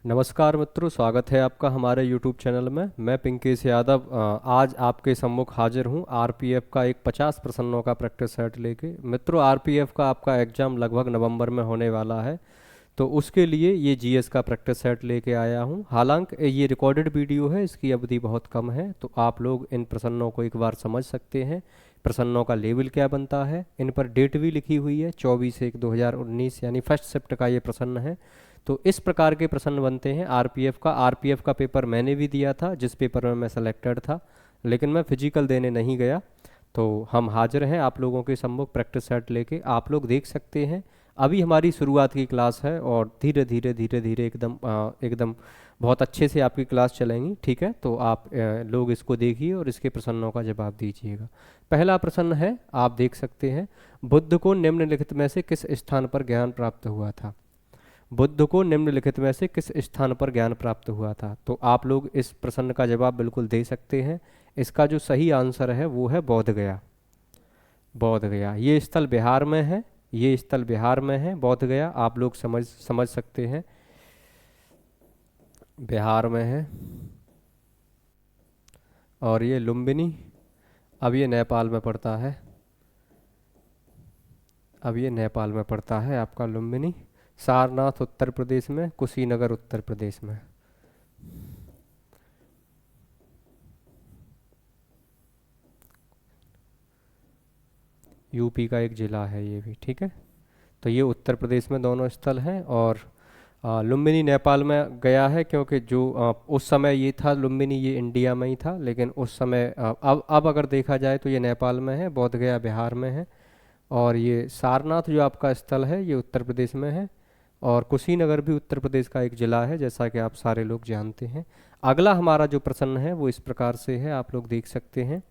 नमस्कार मित्रों, स्वागत है आपका हमारे YouTube चैनल में। मैं पिंकेश यादव आज आपके सम्मुख हाजिर हूं आरपीएफ का एक 50 प्रश्नों का प्रैक्टिस सेट लेके। मित्रों, आरपीएफ का आपका एग्ज़ाम लगभग नवंबर में होने वाला है, तो उसके लिए ये जीएस का प्रैक्टिस सेट लेके आया हूँ। हालांकि ये रिकॉर्डेड वीडियो है, इसकी अवधि बहुत कम है, तो आप लोग इन प्रश्नों को एक बार समझ सकते हैं। प्रश्नों का लेवल क्या बनता है, इन पर डेट भी लिखी हुई है 24/1/2019, यानी फर्स्ट शिफ्ट का ये प्रश्न है। तो इस प्रकार के प्रश्न बनते हैं आरपीएफ का पेपर मैंने भी दिया था, जिस पेपर में मैं सेलेक्टेड था, लेकिन मैं फिजिकल देने नहीं गया। तो हम हाजिर हैं आप लोगों के सम्मुख प्रैक्टिस सेट लेके। आप लोग देख सकते हैं अभी हमारी शुरुआत की क्लास है और धीरे धीरे एकदम बहुत अच्छे से आपकी क्लास चलेंगी। ठीक है, तो आप लोग इसको देखिए और इसके प्रश्नों का जवाब दीजिएगा। पहला प्रश्न है, आप देख सकते हैं, बुद्ध को निम्नलिखित में से किस स्थान पर ज्ञान प्राप्त हुआ था? बुद्ध को निम्नलिखित में से किस स्थान पर ज्ञान प्राप्त हुआ था? तो आप लोग इस प्रश्न का जवाब बिल्कुल दे सकते हैं। इसका जो सही आंसर है वो है बोध गया। बोध गया ये स्थल बिहार में है, ये स्थल बिहार में है बोध गया। आप लोग समझ समझ सकते हैं, बिहार में है। और ये लुम्बिनी, अब ये नेपाल में पड़ता है। अब ये नेपाल में पड़ता है आपका लुम्बिनी। सारनाथ उत्तर प्रदेश में, कुशीनगर उत्तर प्रदेश में। यूपी का एक ज़िला है ये भी। ठीक है, तो ये उत्तर प्रदेश में दोनों स्थल हैं। और लुम्बिनी नेपाल में गया है, क्योंकि जो उस समय ये था लुम्बिनी, ये इंडिया में ही था, लेकिन उस समय अब अगर देखा जाए तो ये नेपाल में है। बोध गया बिहार में है। और ये सारनाथ जो आपका स्थल है ये उत्तर प्रदेश में है। और कुशीनगर भी उत्तर प्रदेश का एक ज़िला है, जैसा कि आप सारे लोग जानते हैं। अगला हमारा जो प्रश्न है वो इस प्रकार से है, आप लोग देख सकते हैं।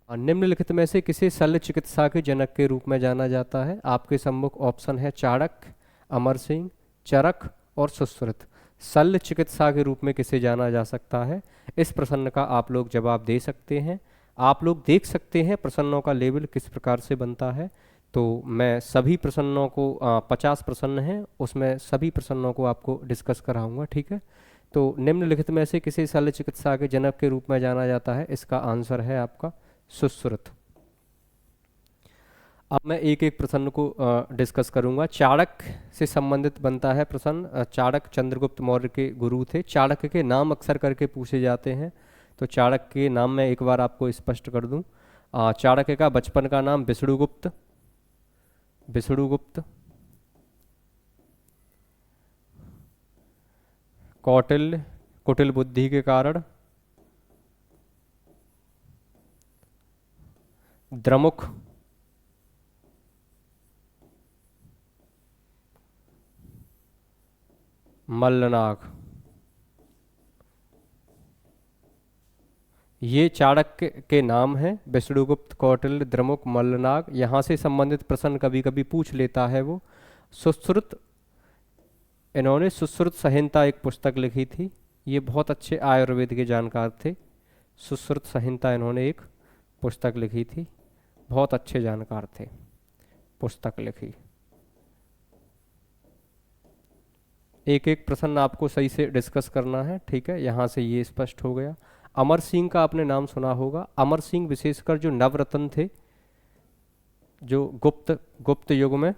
निम्नलिखित में से किसे शल्य चिकित्सा के जनक के रूप में जाना जाता है? आपके सम्मुख ऑप्शन है चाणक्य, अमर सिंह, चरक और सुश्रुत। शल्य चिकित्सा के रूप में किसे जाना जा सकता है? इस प्रश्न का आप लोग जवाब दे सकते हैं। आप लोग देख सकते हैं प्रश्नों का लेवल किस प्रकार से बनता है। तो मैं सभी प्रश्नों को 50 प्रश्न हैं, उसमें सभी प्रश्नों को आपको डिस्कस कराऊंगा। ठीक है, तो निम्नलिखित में से किसे शल्य चिकित्सा के जनक के रूप में जाना जाता है? इसका आंसर है आपका सुश्रुत। अब मैं एक एक प्रश्न को डिस्कस करूंगा। चाणक्य से संबंधित बनता है प्रश्न। चाणक्य चंद्रगुप्त मौर्य के गुरु थे। चाणक्य के नाम अक्सर करके पूछे जाते हैं, तो चाणक्य के नाम मैं एक बार आपको स्पष्ट कर दूं। चाणक्य का बचपन का नाम विष्णुगुप्त, विष्णुगुप्त। कौटिल्य, कुटिल बुद्धि के कारण। द्रमुख, मल्लनाग। ये चाणक्य के नाम हैं, विष्णुगुप्त, कौटिल्य, द्रमुक, मल्लनाग। यहाँ से संबंधित प्रश्न कभी कभी पूछ लेता है वो। सुश्रुत, इन्होंने सुश्रुत संहिता एक पुस्तक लिखी थी। ये बहुत अच्छे आयुर्वेद के जानकार थे। सुश्रुत संहिता इन्होंने एक पुस्तक लिखी थी, बहुत अच्छे जानकार थे, पुस्तक लिखी। एक एक प्रश्न आपको सही से डिस्कस करना है। ठीक है, यहाँ से ये स्पष्ट हो गया। अमर सिंह का आपने नाम सुना होगा। अमर सिंह विशेषकर जो नवरत्न थे, जो गुप्त गुप्त युग में,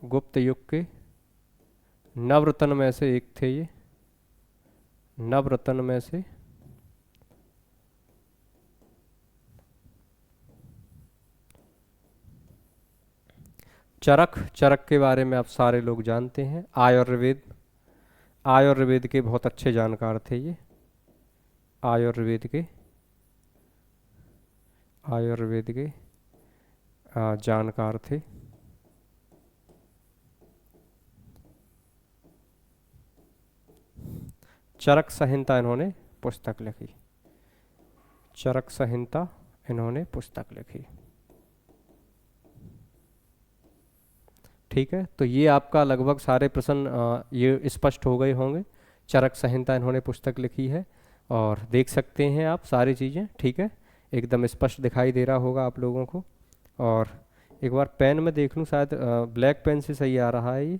गुप्त युग के नवरत्न में से एक थे ये, नवरत्न में से। चरक, चरक के बारे में आप सारे लोग जानते हैं। आयुर्वेद, आयुर्वेद के बहुत अच्छे जानकार थे ये, आयुर्वेद के, आयुर्वेद के जानकार थे। चरक संहिता इन्होंने पुस्तक लिखी, चरक संहिता इन्होंने पुस्तक लिखी। ठीक है, तो ये आपका लगभग सारे प्रश्न ये स्पष्ट हो गए होंगे। चरक संहिता इन्होंने पुस्तक लिखी है, और देख सकते हैं आप सारी चीज़ें। ठीक है, एकदम स्पष्ट दिखाई दे रहा होगा आप लोगों को। और एक बार पेन में देख लूँ, शायद ब्लैक पेन से सही आ रहा है ये।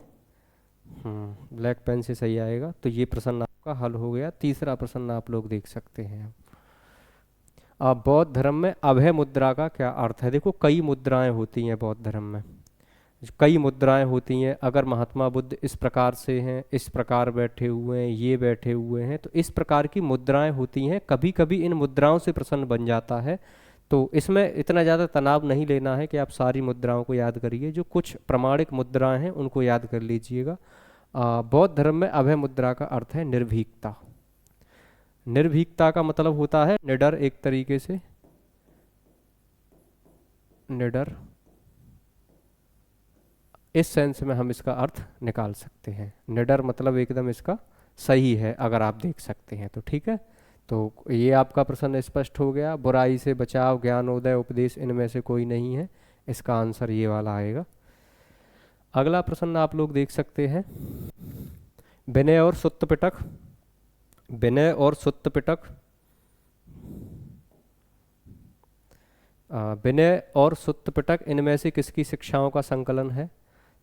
ब्लैक पेन से सही आएगा। तो ये प्रश्न आपका हल हो गया। तीसरा प्रश्न आप लोग देख सकते हैं। अब बौद्ध धर्म में अभय मुद्रा का क्या अर्थ है? देखो कई मुद्राएं होती हैं बौद्ध धर्म में, कई मुद्राएं होती हैं। अगर महात्मा बुद्ध इस प्रकार से हैं, इस प्रकार बैठे हुए हैं, ये बैठे हुए हैं, तो इस प्रकार की मुद्राएं होती हैं। कभी कभी इन मुद्राओं से प्रश्न बन जाता है। तो इसमें इतना ज़्यादा तनाव नहीं लेना है कि आप सारी मुद्राओं को याद करिए। जो कुछ प्रमाणिक मुद्राएं हैं उनको याद कर लीजिएगा। बौद्ध धर्म में अभय मुद्रा का अर्थ है निर्भीकता। निर्भीकता का मतलब होता है निडर, एक तरीके से निडर। इस सेंस में हम इसका अर्थ निकाल सकते हैं। निडर मतलब एकदम इसका सही है, अगर आप देख सकते हैं तो ठीक है। तो ये आपका प्रश्न स्पष्ट हो गया। बुराई से बचाव, ज्ञानोदय, उपदेश, इनमें से कोई नहीं है। इसका आंसर ये वाला आएगा। अगला प्रश्न आप लोग देख सकते हैं। विनय और सुत्त पिटक, विनय और सुत्त पिटक, विनय और सुत्त पिटक इनमें से किसकी शिक्षाओं का संकलन है?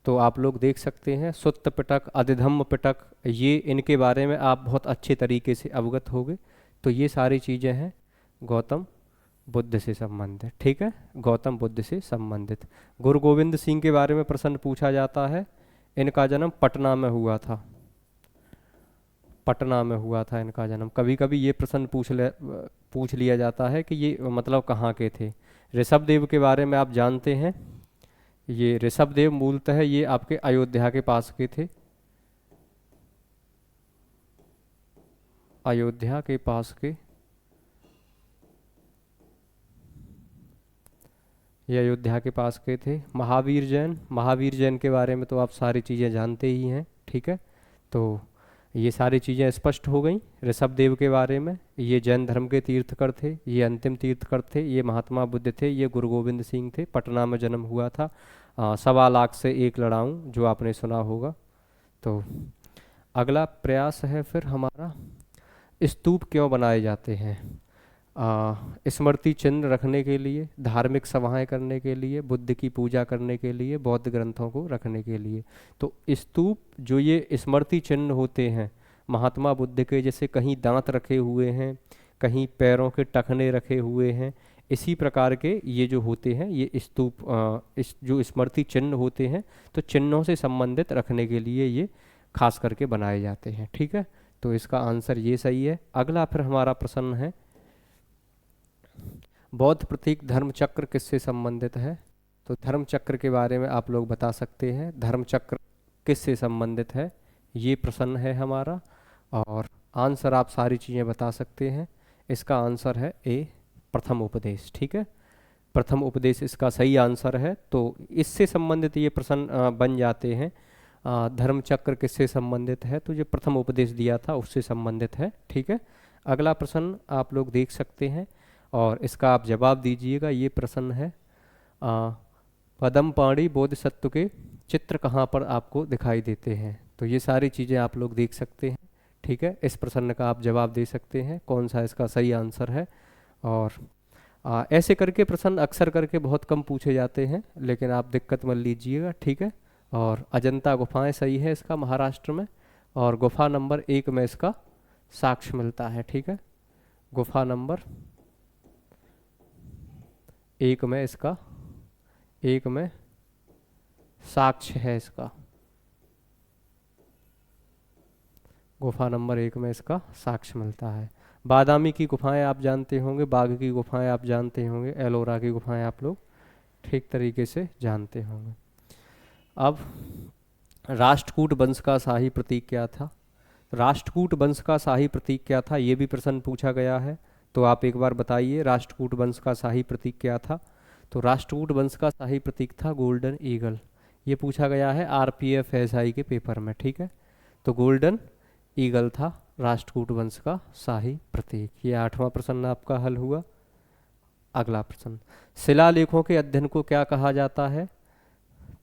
तो आप लोग देख सकते हैं सुत्त पिटक, अधिधम्म पिटक, ये इनके बारे में आप बहुत अच्छे तरीके से अवगत होंगे। तो ये सारी चीज़ें हैं गौतम बुद्ध से संबंधित, ठीक है, गौतम बुद्ध से संबंधित। गुरु गोविंद सिंह के बारे में प्रश्न पूछा जाता है। इनका जन्म पटना में हुआ था, पटना में हुआ था इनका जन्म। कभी कभी ये प्रश्न पूछ लिया जाता है कि ये मतलब कहाँ के थे। ऋषभ देव के बारे में आप जानते हैं। ये ऋषभ देव मूलतः ये आपके अयोध्या के पास के थे, अयोध्या के पास के, ये अयोध्या के पास के थे। महावीर जैन, महावीर जैन के बारे में तो आप सारी चीज़ें जानते ही हैं, ठीक है। तो ये सारी चीज़ें स्पष्ट हो गई ऋषभ देव के बारे में। ये जैन धर्म के तीर्थकर थे, ये अंतिम तीर्थकर थे, ये महात्मा बुद्ध थे, ये गुरु गोविंद सिंह थे। पटना में जन्म हुआ था। 1.25 से एक लड़ाऊं, जो आपने सुना होगा। तो अगला प्रयास है फिर हमारा, स्तूप क्यों बनाए जाते हैं? स्मृति चिन्ह रखने के लिए, धार्मिक सभाएं करने के लिए, बुद्ध की पूजा करने के लिए, बौद्ध ग्रंथों को रखने के लिए। तो स्तूप जो ये स्मृति चिन्ह होते हैं महात्मा बुद्ध के, जैसे कहीं दांत रखे हुए हैं, कहीं पैरों के टखने रखे हुए हैं, इसी प्रकार के ये जो होते हैं ये स्तूप, इस जो स्मृति चिन्ह होते हैं, तो चिन्हों से संबंधित रखने के लिए ये खास करके बनाए जाते हैं, ठीक है। तो इसका आंसर ये सही है। अगला फिर हमारा प्रश्न है, बौद्ध प्रतीक धर्म चक्र किससे संबंधित है? तो धर्म चक्र के बारे में आप लोग बता सकते हैं, धर्म चक्र किससे संबंधित है, ये प्रश्न है हमारा। और आंसर आप सारी चीज़ें बता सकते हैं। इसका आंसर है ए, प्रथम उपदेश, ठीक है। प्रथम उपदेश इसका सही आंसर है। तो इससे संबंधित ये प्रश्न बन जाते हैं। धर्म चक्र किससे संबंधित है? तो जो प्रथम उपदेश दिया था उससे संबंधित है, ठीक है। अगला प्रश्न आप लोग देख सकते हैं और इसका आप जवाब दीजिएगा। ये प्रश्न है, पदमपाणि बोधिसत्व के चित्र कहाँ पर आपको दिखाई देते हैं? तो ये सारी चीज़ें आप लोग देख सकते हैं, ठीक है। इस प्रश्न का आप जवाब दे सकते हैं कौन सा इसका सही आंसर है। और ऐसे करके प्रश्न अक्सर करके बहुत कम पूछे जाते हैं, लेकिन आप दिक्कत मत लीजिएगा, ठीक है। और अजंता गुफाएं सही है इसका, महाराष्ट्र में। और गुफा नंबर 1 में इसका साक्ष्य मिलता है, ठीक है। गुफा नंबर 1 में इसका, 1 में साक्ष्य है इसका, गुफा नंबर 1 में इसका साक्ष्य मिलता है। बादामी की गुफाएं आप जानते होंगे, बाघ की गुफाएं आप जानते होंगे, एलोरा की गुफाएं आप लोग ठीक तरीके से जानते होंगे। अब राष्ट्रकूट वंश का शाही प्रतीक क्या था? राष्ट्रकूट वंश का शाही प्रतीक क्या था, ये भी प्रश्न पूछा गया है। तो आप एक बार बताइए राष्ट्रकूट वंश का शाही प्रतीक क्या था? तो राष्ट्रकूट वंश का शाही प्रतीक था गोल्डन ईगल। ये पूछा गया है आरपीएफ एसआई के पेपर में, ठीक है। तो गोल्डन ईगल था राष्ट्रकूट वंश का शाही प्रतीक। ये 8वां प्रश्न आपका हल हुआ। अगला प्रश्न, शिलालेखों के अध्ययन को क्या कहा जाता है?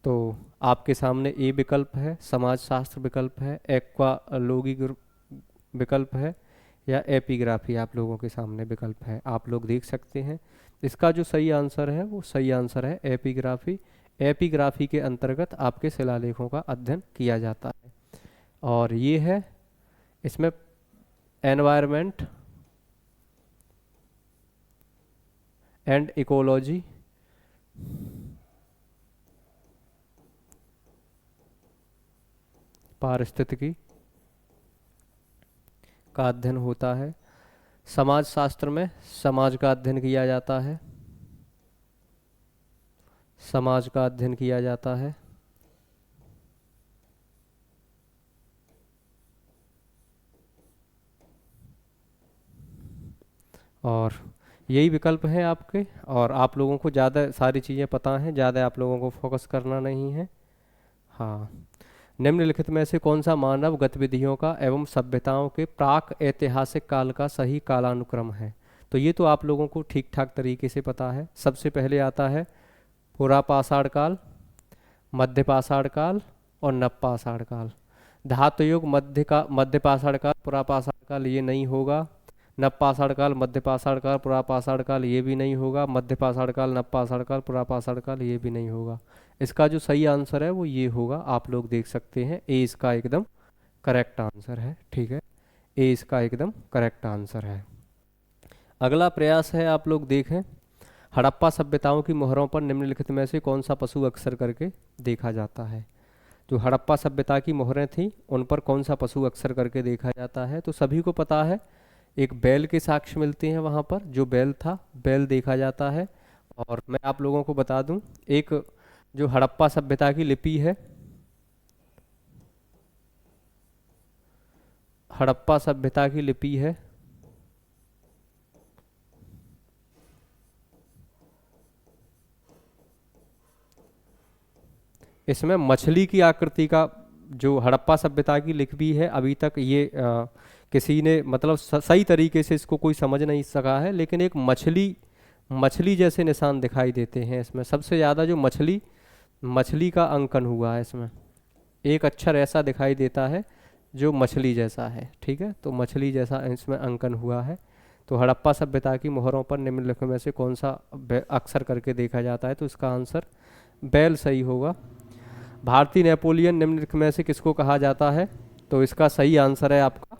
तो आपके सामने ए विकल्प है, समाजशास्त्र विकल्प है, एक्वालॉजी विकल्प है, या एपिग्राफी आप लोगों के सामने विकल्प है। आप लोग देख सकते हैं इसका जो सही आंसर है वो सही आंसर है एपिग्राफी। एपिग्राफी के अंतर्गत आपके शिलालेखों का अध्ययन किया जाता है। और ये है इसमें एनवायरनमेंट एंड इकोलॉजी, पारिस्थितिकी का अध्ययन होता है। समाज शास्त्र में समाज का अध्ययन किया जाता है, समाज का अध्ययन किया जाता है। और यही विकल्प हैं आपके, और आप लोगों को ज़्यादा सारी चीज़ें पता हैं, ज़्यादा आप लोगों को फोकस करना नहीं है। हाँ, निम्नलिखित में से कौन सा मानव गतिविधियों का एवं सभ्यताओं के प्राक ऐतिहासिक काल का सही कालानुक्रम है? तो ये तो आप लोगों को ठीक ठाक तरीके से पता है। सबसे पहले आता है पुरापाषाण काल, मध्यपाषाण काल और नवपाषाण काल। धातु युग मध्यपाषाण काल, पुरापाषाण काल ये नहीं होगा। नवपाषाण काल, मध्यपाषाण काल, पुरापाषाण काल ये भी नहीं होगा। मध्यपाषाण काल, नवपाषाण काल, पुरापाषाण काल ये भी नहीं होगा। इसका जो सही आंसर है वो ये होगा, आप लोग देख सकते हैं, ए इसका एकदम करेक्ट आंसर है। ठीक है, ए इसका एकदम करेक्ट आंसर है। अगला प्रयास है, आप लोग देखें, हड़प्पा सभ्यताओं की मोहरों पर निम्नलिखित में से कौन सा पशु अक्सर करके देखा जाता है? जो हड़प्पा सभ्यता की मोहरें थी उन पर कौन सा पशु अक्सर करके देखा जाता है? तो सभी को पता है, एक बैल के साक्ष्य मिलते हैं वहाँ पर, जो बैल था, बैल देखा जाता है। और मैं आप लोगों को बता दूं, एक जो हड़प्पा सभ्यता की लिपि है, हड़प्पा सभ्यता की लिपि है, इसमें मछली की आकृति का, जो हड़प्पा सभ्यता की लिपि है, अभी तक ये किसी ने मतलब सही तरीके से इसको कोई समझ नहीं सका है, लेकिन एक मछली मछली जैसे निशान दिखाई देते हैं इसमें। सबसे ज़्यादा जो मछली मछली का अंकन हुआ है इसमें, एक अक्षर ऐसा दिखाई देता है जो मछली जैसा है। ठीक है, तो मछली जैसा इसमें अंकन हुआ है। तो हड़प्पा सभ्यता की मोहरों पर निम्नलिखित में से कौन सा अक्सर करके देखा जाता है? तो इसका आंसर बैल सही होगा। भारतीय नेपोलियन निम्नलिखित में से किसको कहा जाता है? तो इसका सही आंसर है आपका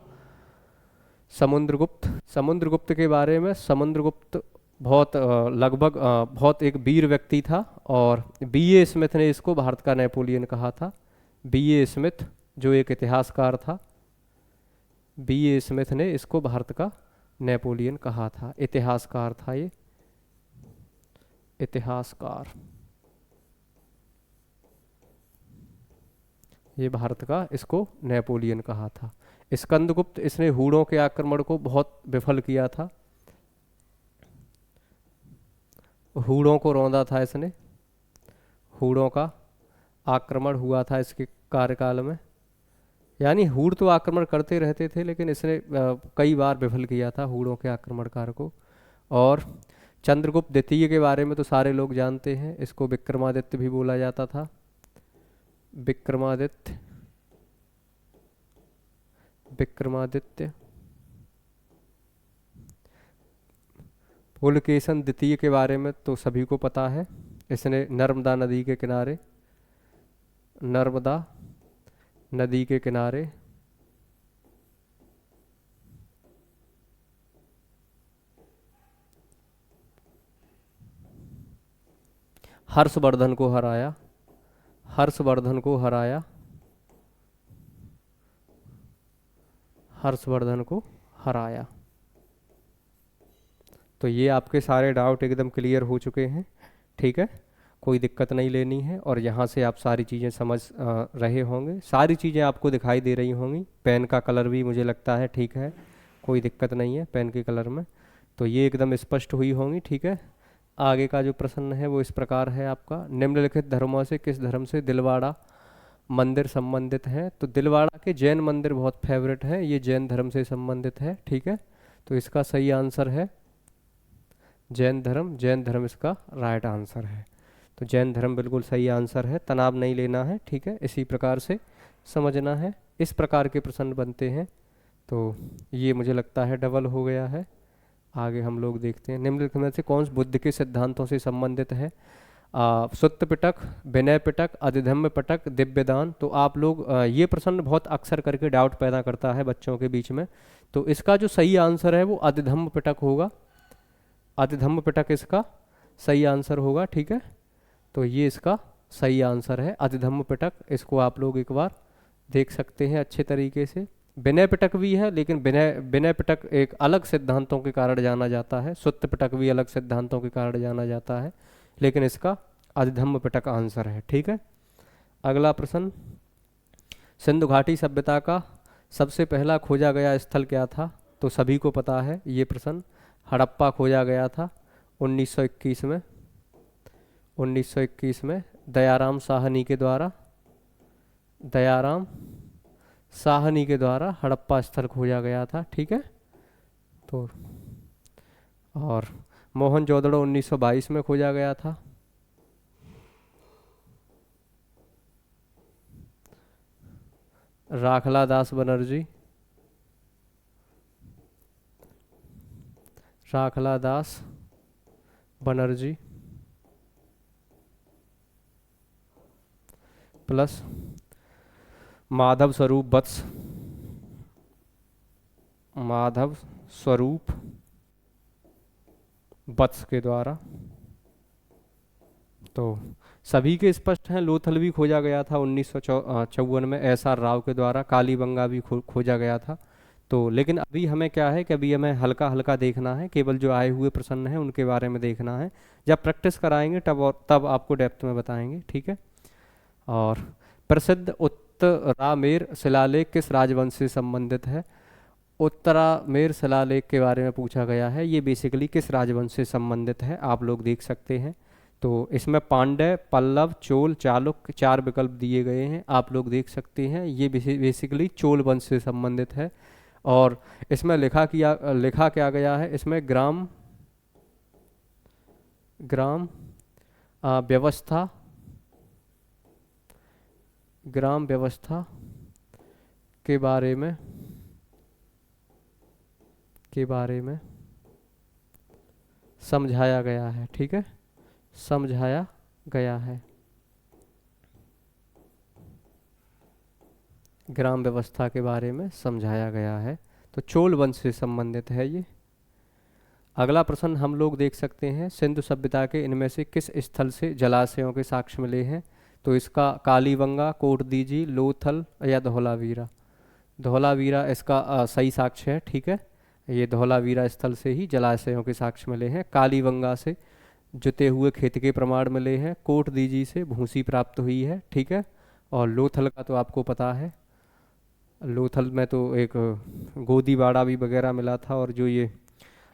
समुद्रगुप्त। समुद्रगुप्त के बारे में, समुद्रगुप्त बहुत लगभग बहुत एक वीर व्यक्ति था, और बी ए स्मिथ ने इसको भारत का नेपोलियन कहा था। बी ए स्मिथ जो एक इतिहासकार था, बी ए स्मिथ ने इसको भारत का नेपोलियन कहा था। इतिहासकार था ये, इतिहासकार, ये भारत का इसको नेपोलियन कहा था। स्कंदगुप्त, इसने हूणों के आक्रमण को बहुत विफल किया था, हूणों को रौंदा था इसने, हूणों का आक्रमण हुआ था इसके कार्यकाल में। यानी हूण तो आक्रमण करते रहते थे, लेकिन इसने कई बार विफल किया था हूणों के आक्रमणकार को। और चंद्रगुप्त द्वितीय के बारे में तो सारे लोग जानते हैं, इसको विक्रमादित्य भी बोला जाता था। विक्रमादित्य, विक्रमादित्य। पुलकेशन द्वितीय के बारे में तो सभी को पता है, इसने नर्मदा नदी के किनारे, नर्मदा नदी के किनारे हर्षवर्धन को हराया, हर्षवर्धन को हराया, हर्षवर्धन को हराया। तो ये आपके सारे डाउट एकदम क्लियर हो चुके हैं। ठीक है, कोई दिक्कत नहीं लेनी है, और यहाँ से आप सारी चीज़ें समझ रहे होंगे, सारी चीज़ें आपको दिखाई दे रही होंगी। पेन का कलर भी मुझे लगता है ठीक है, कोई दिक्कत नहीं है पेन के कलर में, तो ये एकदम स्पष्ट हुई होंगी। ठीक है, आगे का जो प्रश्न है वो इस प्रकार है आपका, निम्नलिखित धर्मों से किस धर्म से दिलवाड़ा मंदिर संबंधित है? तो दिलवाड़ा के जैन मंदिर बहुत फेवरेट है, ये जैन धर्म से संबंधित है। ठीक है, तो इसका सही आंसर है जैन धर्म, जैन धर्म इसका राइट आंसर है। तो जैन धर्म बिल्कुल सही आंसर है, तनाव नहीं लेना है। ठीक है, इसी प्रकार से समझना है, इस प्रकार के प्रश्न बनते हैं। तो ये मुझे लगता है डबल हो गया है। आगे हम लोग देखते हैं, निम्नलिखित में से कौन बुद्ध के सिद्धांतों से संबंधित है? सुत्त पिटक, विनय पिटक, अधिधम्म पिटक, दिव्यदान। तो आप लोग ये प्रश्न बहुत अक्सर करके डाउट पैदा करता है बच्चों के बीच में। तो इसका जो सही आंसर है वो अधिधम्म पिटक होगा। अधिधम्म पिटक इसका सही आंसर होगा, ठीक है। तो ये इसका सही आंसर है अधिधम्म पिटक। इसको आप लोग एक बार देख सकते हैं अच्छे तरीके से। विनय पिटक भी है, लेकिन विनय विनय पिटक एक अलग सिद्धांतों के कारण जाना जाता है। सुत्त पिटक भी अलग सिद्धांतों के कारण जाना जाता है, लेकिन इसका अधिधम्म पिटक आंसर है, ठीक है। अगला प्रश्न, सिंधु घाटी सभ्यता का सबसे पहला खोजा गया स्थल क्या था? तो सभी को पता है ये प्रश्न। हड़प्पा खोजा गया था 1921 में। 1921 में दयाराम साहनी के द्वारा, दयाराम साहनी के द्वारा हड़प्पा स्थल खोजा गया था, ठीक है। तो और मोहनजोदड़ो 1922 में खोजा गया था। राखला दास बनर्जी, राखला दास बनर्जी प्लस माधव स्वरूप वत्स, माधव स्वरूप वत्स के द्वारा। तो सभी के स्पष्ट हैं। लोथल भी खोजा गया था 1954 में SR राव के द्वारा। कालीबंगा भी खोजा गया था। तो लेकिन अभी हमें क्या है कि अभी हमें हल्का हल्का देखना है, केवल जो आए हुए प्रश्न हैं उनके बारे में देखना है। जब प्रैक्टिस कराएंगे तब आपको डेप्थ में बताएंगे, ठीक है। और प्रसिद्ध उत्तरामेर शिलालेख किस राजवंश से संबंधित है? उत्तरामेर शिलालेख के बारे में पूछा गया है। ये बेसिकली किस राजवंश से संबंधित है आप लोग देख सकते हैं। तो इसमें पांड्य, पल्लव, चोल, चालुक्य 4 विकल्प दिए गए हैं, आप लोग देख सकते हैं। ये बेसिकली चोल वंश से संबंधित है। और इसमें लिखा क्या गया है, इसमें ग्राम व्यवस्था, ग्राम व्यवस्था के बारे में समझाया गया है, ठीक है। समझाया गया है, ग्राम व्यवस्था के बारे में समझाया गया है। तो चोल वंश से संबंधित है ये। अगला प्रश्न हम लोग देख सकते हैं, सिंधु सभ्यता के इनमें से किस स्थल से जलाशयों के साक्ष्य मिले हैं? तो इसका कालीबंगा, कोटदीजी, लोथल या धौलावीरा। धौलावीरा इसका सही साक्ष्य है, ठीक है। ये धौलावीरा स्थल से ही जलाशयों के साक्ष्य मिले हैं। कालीबंगा से जुते हुए खेत के प्रमाण मिले हैं। कोटदीजी से भूसी प्राप्त हुई है, ठीक है। और लोथल का तो आपको पता है, लोथल में तो एक गोदी बाड़ा भी वगैरह मिला था, और जो ये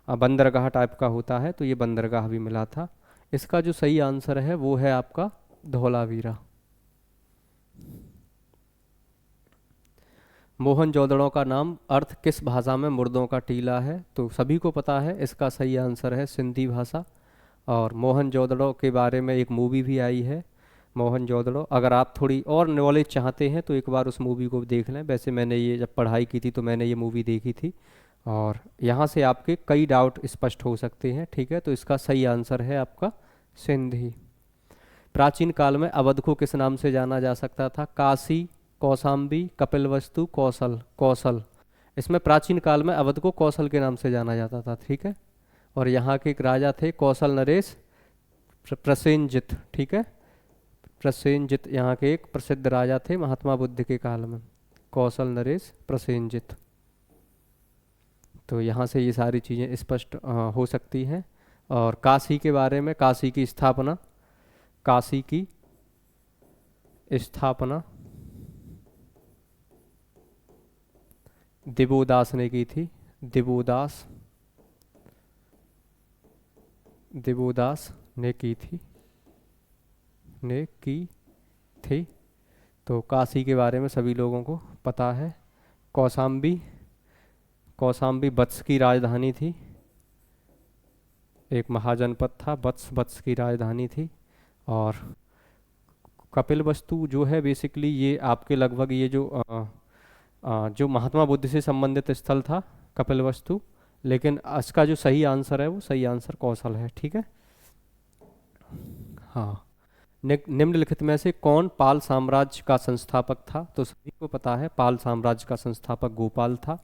बंदरगाह टाइप का होता है, तो ये बंदरगाह भी मिला था। इसका जो सही आंसर है वो है आपका धौलावीरा। मोहनजोदड़ो का नाम अर्थ किस भाषा में मुर्दों का टीला है? तो सभी को पता है, इसका सही आंसर है सिंधी भाषा। और मोहनजोदड़ो के बारे में एक मूवी भी आई है, मोहनजोदड़ो। अगर आप थोड़ी और नॉलेज चाहते हैं तो एक बार उस मूवी को देख लें। वैसे मैंने ये जब पढ़ाई की थी तो मैंने ये मूवी देखी थी, और यहाँ से आपके कई डाउट स्पष्ट हो सकते हैं, ठीक है। तो इसका सही आंसर है आपका सिंधी। प्राचीन काल में अवध को किस नाम से जाना जा सकता था? काशी, कौशाम्बी, कपिलवस्तु, कौशल। कौशल, इसमें प्राचीन काल में अवध को कौशल के नाम से जाना जाता था, ठीक है। और यहाँ के एक राजा थे कौशल नरेश प्रसेनजित, ठीक है। प्रसेनजित यहाँ के एक प्रसिद्ध राजा थे महात्मा बुद्ध के काल में, कौशल नरेश प्रसेनजित। तो यहाँ से ये सारी चीज़ें स्पष्ट हो सकती हैं। और काशी के बारे में, काशी की स्थापना, काशी की स्थापना दिवोदास ने की थी। दिवोदास ने की थी। तो काशी के बारे में सभी लोगों को पता है। कौशाम्बी वत्स की राजधानी थी, एक महाजनपद था, वत्स की राजधानी थी। और कपिलवस्तु जो है बेसिकली ये आपके लगभग ये जो महात्मा बुद्ध से संबंधित स्थल था कपिलवस्तु, लेकिन इसका जो सही आंसर है वो सही आंसर कौशल है, ठीक है। हाँ, निम्नलिखित में से कौन पाल साम्राज्य का संस्थापक था? तो सभी को पता है पाल साम्राज्य का संस्थापक गोपाल था।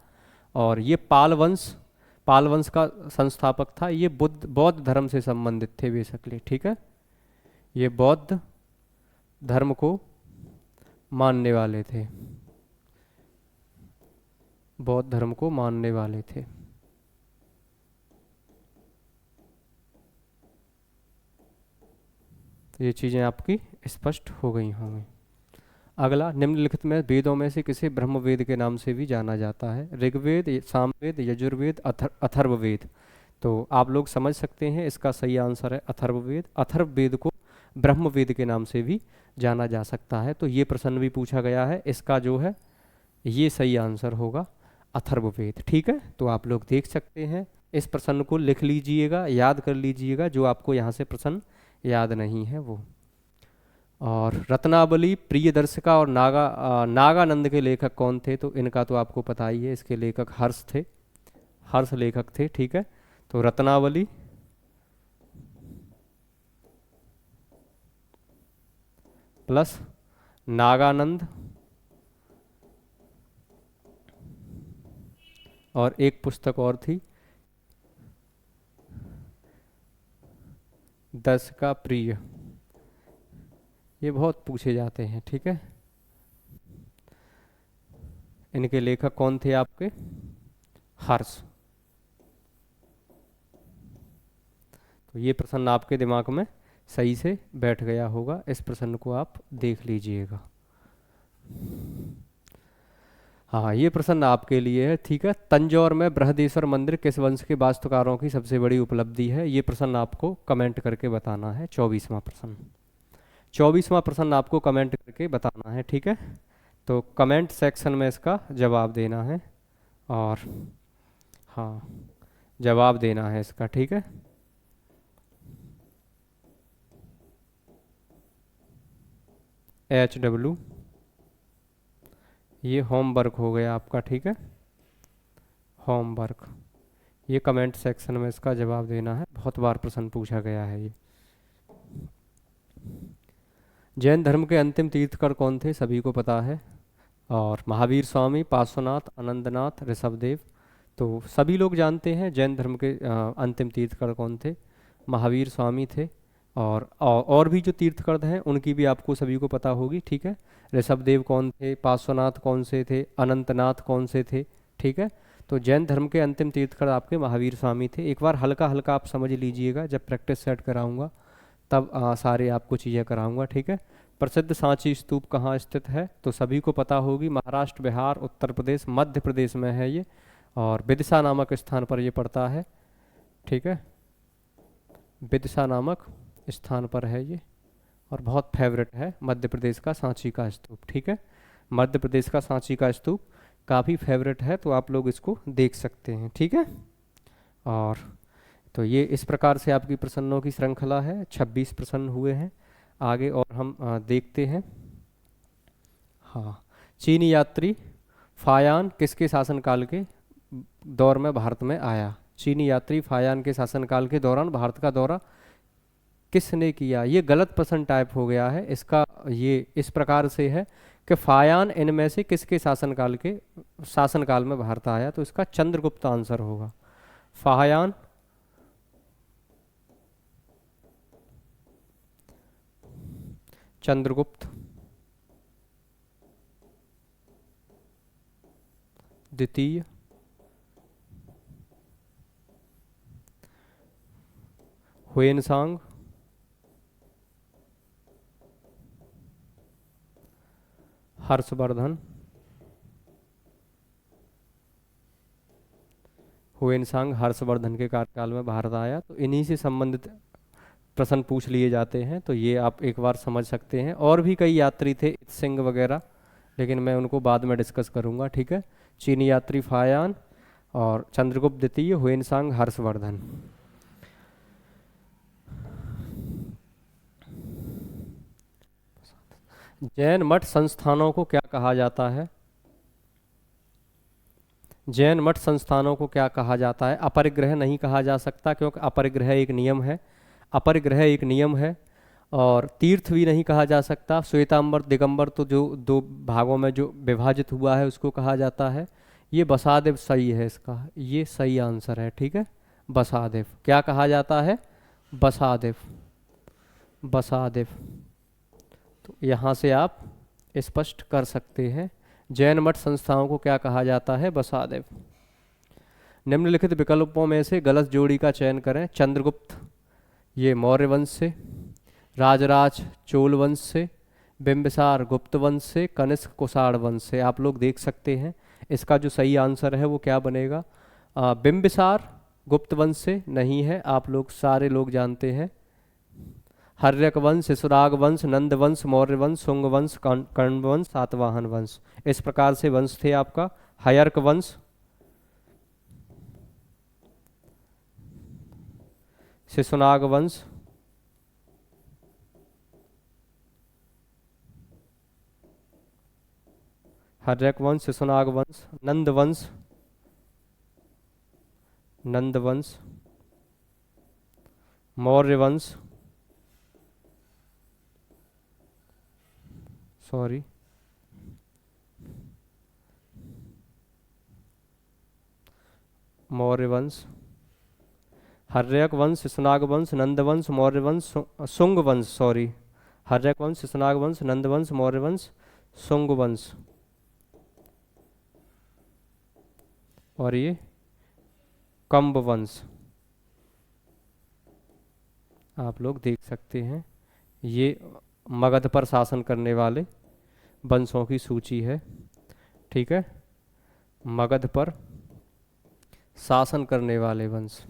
और ये पाल वंश का संस्थापक था। ये बौद्ध धर्म से संबंधित थे बेसिकली, ठीक है। ये बौद्ध धर्म को मानने वाले थे, बौद्ध धर्म को मानने वाले थे। तो ये चीज़ें आपकी स्पष्ट हो गई होंगी। अगला, निम्नलिखित में वेदों में से किसे ब्रह्मवेद के नाम से भी जाना जाता है? ऋग्वेद, सामवेद, यजुर्वेद, अथर्ववेद। तो आप लोग समझ सकते हैं इसका सही आंसर है अथर्ववेद। अथर्ववेद को ब्रह्मवेद के नाम से भी जाना जा सकता है। तो ये प्रश्न भी पूछा गया है, इसका जो है ये सही आंसर होगा अथर्ववेद, ठीक है। तो आप लोग देख सकते हैं, इस प्रश्न को लिख लीजिएगा, याद कर लीजिएगा, जो आपको यहाँ से प्रश्न याद नहीं है वो। और रत्नावली, प्रियदर्शिका और नागानंद के लेखक कौन थे? तो इनका तो आपको पता ही है, इसके लेखक हर्ष थे, हर्ष लेखक थे, ठीक है। तो रत्नावली प्लस नागानंद और एक पुस्तक और थी, दस का प्रिय। ये बहुत पूछे जाते हैं, ठीक है। इनके लेखक कौन थे आपके? हर्ष। तो ये प्रश्न आपके दिमाग में सही से बैठ गया होगा, इस प्रश्न को आप देख लीजिएगा। हाँ, ये प्रश्न आपके लिए है, ठीक है। तंजौर में बृहदेश्वर मंदिर किस वंश के वास्तुकारों की सबसे बड़ी उपलब्धि है? ये प्रश्न आपको कमेंट करके बताना है। 24वां प्रश्न, 24वां प्रश्न आपको कमेंट करके बताना है, ठीक है। तो कमेंट सेक्शन में इसका जवाब देना है, और हाँ, जवाब देना है इसका, ठीक है। HW, ये होमवर्क हो गया आपका, ठीक है। होमवर्क, ये कमेंट सेक्शन में इसका जवाब देना है, बहुत बार प्रश्न पूछा गया है ये। जैन धर्म के अंतिम तीर्थकर कौन थे? सभी को पता है। और महावीर स्वामी, पार्श्वनाथ, आनंदनाथ, ऋषभदेव। तो सभी लोग जानते हैं जैन धर्म के अंतिम तीर्थकर कौन थे। महावीर स्वामी थे। और भी जो तीर्थकर हैं उनकी भी आपको सभी को पता होगी, ठीक है। ऋषभदेव कौन थे, पार्श्वनाथ कौन से थे, अनंतनाथ कौन से थे, ठीक है। तो जैन धर्म के अंतिम तीर्थकर आपके महावीर स्वामी थे। एक बार हल्का हल्का आप समझ लीजिएगा, जब प्रैक्टिस सेट कराऊंगा तब सारे आपको चीज़ें कराऊंगा, ठीक है। प्रसिद्ध सांची स्तूप कहाँ स्थित है? तो सभी को पता होगी, महाराष्ट्र, बिहार, उत्तर प्रदेश, मध्य प्रदेश में है ये, और विदिशा नामक स्थान पर ये पड़ता है, ठीक है। विदिशा नामक स्थान पर है ये, और बहुत फेवरेट है मध्य प्रदेश का सांची का स्तूप, ठीक है। मध्य प्रदेश का सांची का स्तूप काफ़ी फेवरेट है, तो आप लोग इसको देख सकते हैं, ठीक है। और तो ये इस प्रकार से आपकी प्रश्नों की श्रृंखला है, 26 प्रश्न हुए हैं। आगे और हम देखते हैं। हाँ, चीनी यात्री फायान किसके शासनकाल के दौर में भारत में आया? चीनी यात्री फायान के शासनकाल के दौरान भारत का दौरा किसने किया? ये गलत प्रश्न टाइप हो गया है, इसका ये इस प्रकार से है कि फायान इनमें से किसके शासनकाल में भारत आया? तो इसका चंद्रगुप्त आंसर होगा। फायान चंद्रगुप्त द्वितीय, हुएनसांग, हर्षवर्धन, हुएनसांग हर्षवर्धन के कार्यकाल में भारत आया। तो इन्हीं से संबंधित प्रश्न पूछ लिए जाते हैं, तो ये आप एक बार समझ सकते हैं। और भी कई यात्री थे, सिंह वगैरह, लेकिन मैं उनको बाद में डिस्कस करूंगा, ठीक है। चीनी यात्री फायान और चंद्रगुप्त द्वितीय, हुएनसांग, हर्षवर्धन। जैन मठ संस्थानों को क्या कहा जाता है? जैन मठ संस्थानों को क्या कहा जाता है? अपरिग्रह नहीं कहा जा सकता, क्योंकि अपरिग्रह एक नियम है, अपरिग्रह एक नियम है। और तीर्थ भी नहीं कहा जा सकता। श्वेतांबर दिगंबर तो जो दो भागों में जो विभाजित हुआ है उसको कहा जाता है। ये बसादेव सही है, इसका ये सही आंसर है, ठीक है। बसादेव क्या कहा जाता है? बसादेव, बसादेव। तो यहाँ से आप स्पष्ट कर सकते हैं। जैन मठ संस्थाओं को क्या कहा जाता है? बसादेव। निम्नलिखित विकल्पों में से गलत जोड़ी का चयन करें। चंद्रगुप्त ये मौर्य वंश से, राजराज चोल वंश से, बिंबिसार गुप्त वंश से, कनिष्क कुषाण वंश से। आप लोग देख सकते हैं इसका जो सही आंसर है वो क्या बनेगा? बिंबिसार गुप्त वंश से नहीं है, आप लोग सारे लोग जानते हैं। हर्यक वंश, शिशुराग वंश, नंद वंश, मौर्य वंश, शुंग वंश, कर्ण वंश, सातवाहन वंश, इस प्रकार से वंश थे आपका। हयर्क वंश, शिशुनाग वंश, हर्यक वंश, शिशुनाग वंश, नंद वंश, नंद वंश, मौर्य वंश, सॉरी, मौर्य वंश, हर्यक वंश, शिशुनाग वंश, नंद वंश, मौर्य वंश, शुंग वंश, सॉरी, हर्यक वंश, शिशुनाग वंश, नंद वंश, मौर्य वंश, शुंग वंश, और ये कंब वंश। आप लोग देख सकते हैं ये मगध पर शासन करने वाले वंशों की सूची है, ठीक है। मगध पर शासन करने वाले वंश,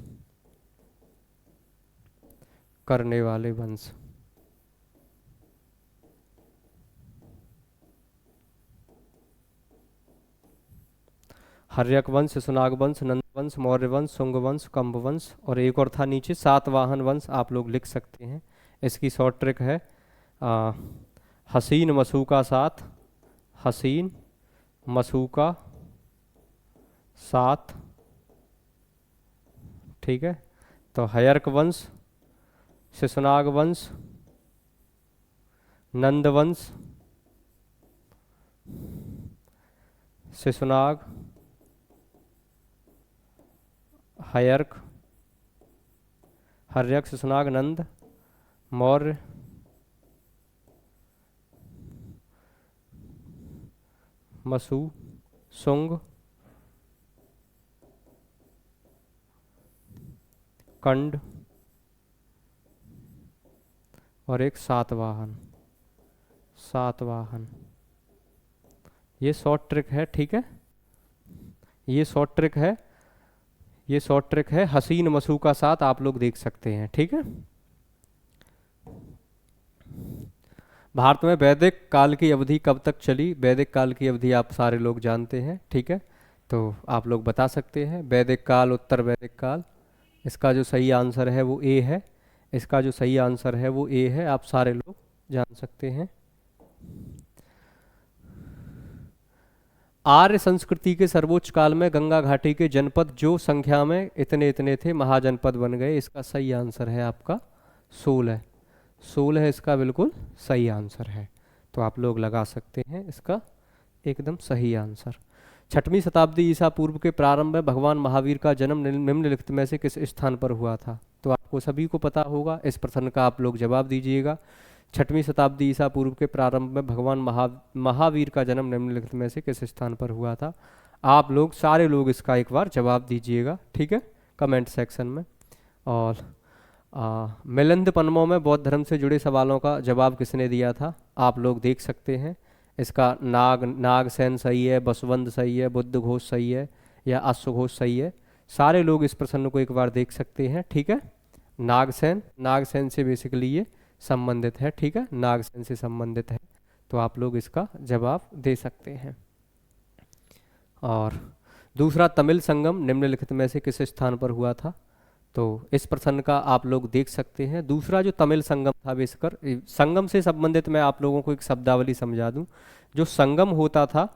करने वाले वंश। हर्यक वंश, शिशुनाग वंश, नंद वंश, मौर्य वंश, शुंग वंश, कंब वंश, और एक और था नीचे सातवाहन वंश। आप लोग लिख सकते हैं। इसकी शॉर्ट ट्रिक है आ, हसीन मसूका सात, हसीन मसूका सात, ठीक है। तो हयर्क वंश, शिशुनाग वंश, नंद वंश, शिशुनाग, हयर्क, हर्यक, शिशुनाग, नंद, मौर्य, मसू, शुंग, कंड, और एक सातवाहन, सातवाहन। ये शॉर्ट ट्रिक है, ठीक है। ये शॉर्ट ट्रिक है, ये शॉर्ट ट्रिक है। हसीन मसू का साथ आप लोग देख सकते हैं, ठीक है। भारत में वैदिक काल की अवधि कब तक चली? वैदिक काल की अवधि आप सारे लोग जानते हैं, ठीक है। तो आप लोग बता सकते हैं वैदिक काल, उत्तर वैदिक काल। इसका जो सही आंसर है वो ए है। इसका जो सही आंसर है वो ए है, आप सारे लोग जान सकते हैं। आर्य संस्कृति के सर्वोच्च काल में गंगा घाटी के जनपद जो संख्या में इतने इतने थे महाजनपद बन गए। इसका सही आंसर है आपका 16। 16 इसका बिल्कुल सही आंसर है। तो आप लोग लगा सकते हैं इसका एकदम सही आंसर। 6वीं शताब्दी ईसा पूर्व के प्रारंभ में भगवान महावीर का जन्म निम्नलिखित में से किस स्थान पर हुआ था? तो आपको सभी को पता होगा, इस प्रश्न का आप लोग जवाब दीजिएगा। 6वीं शताब्दी ईसा पूर्व के प्रारंभ में भगवान महावीर का जन्म निम्नलिखित में से किस स्थान पर हुआ था? आप लोग सारे लोग इसका एक बार जवाब दीजिएगा, ठीक है, कमेंट सेक्शन में। और मिलिंद पन्नों में बौद्ध धर्म से जुड़े सवालों का जवाब किसने दिया था? आप लोग देख सकते हैं। इसका नागसेन सही है, बसवंत सही है, बुद्ध घोष सही है, या अश्वघोष सही है। सारे लोग इस प्रश्न को एक बार देख सकते हैं, ठीक है। नागसेन, नागसेन से बेसिकली ये संबंधित है, ठीक है, नागसेन से संबंधित है। तो आप लोग इसका जवाब दे सकते हैं। और दूसरा, तमिल संगम निम्नलिखित में से किस स्थान पर हुआ था? तो इस प्रश्न का आप लोग देख सकते हैं। दूसरा जो तमिल संगम था, बेशकर संगम से संबंधित मैं आप लोगों को एक शब्दावली समझा दूं। जो संगम होता था,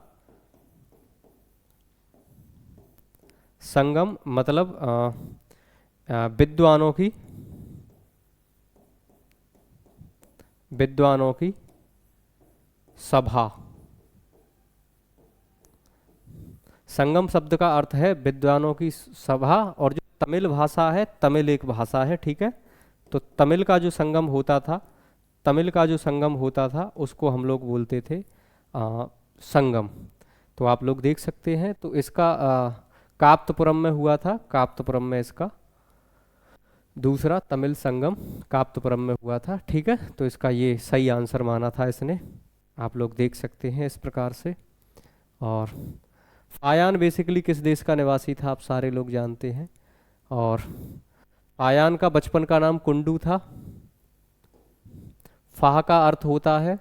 संगम मतलब विद्वानों की विद्वानों की सभा। संगम शब्द का अर्थ है विद्वानों की सभा, और जो तमिल भाषा है, तमिल एक भाषा है, ठीक है। तो तमिल का जो संगम होता था, तमिल का जो संगम होता था उसको हम लोग बोलते थे संगम। तो आप लोग देख सकते हैं, तो इसका काप्तपुरम में हुआ था, काप्तपुरम में इसका दूसरा तमिल संगम काप्तपुरम में हुआ था, ठीक है। तो इसका ये सही आंसर माना था इसने, आप लोग देख सकते हैं इस प्रकार से। और फायान बेसिकली किस देश का निवासी था, आप सारे लोग जानते हैं। और फायान का बचपन का नाम कुंडू था। फाह का अर्थ होता है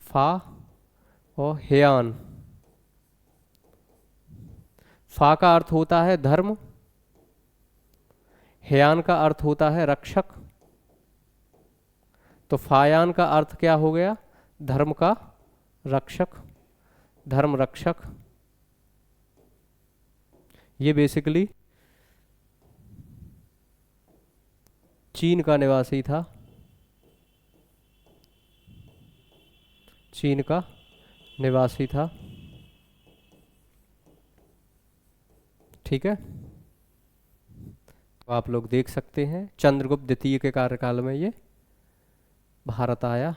फा और हेयान। फा का अर्थ होता है धर्म, हेयान का अर्थ होता है रक्षक। तो फायान का अर्थ क्या हो गया, धर्म का रक्षक, धर्म रक्षक। ये बेसिकली चीन का निवासी था, चीन का निवासी था, ठीक है। तो आप लोग देख सकते हैं चंद्रगुप्त द्वितीय के कार्यकाल में ये भारत आया,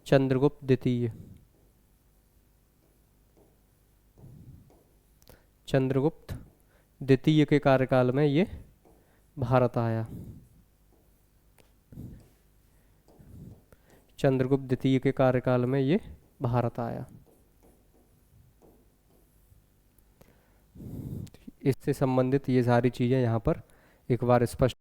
चंद्रगुप्त द्वितीय, चंद्रगुप्त द्वितीय के कार्यकाल में ये भारत आया, चंद्रगुप्त द्वितीय के कार्यकाल में ये भारत आया। इससे संबंधित ये सारी चीज़ें यहाँ पर एक बार स्पष्ट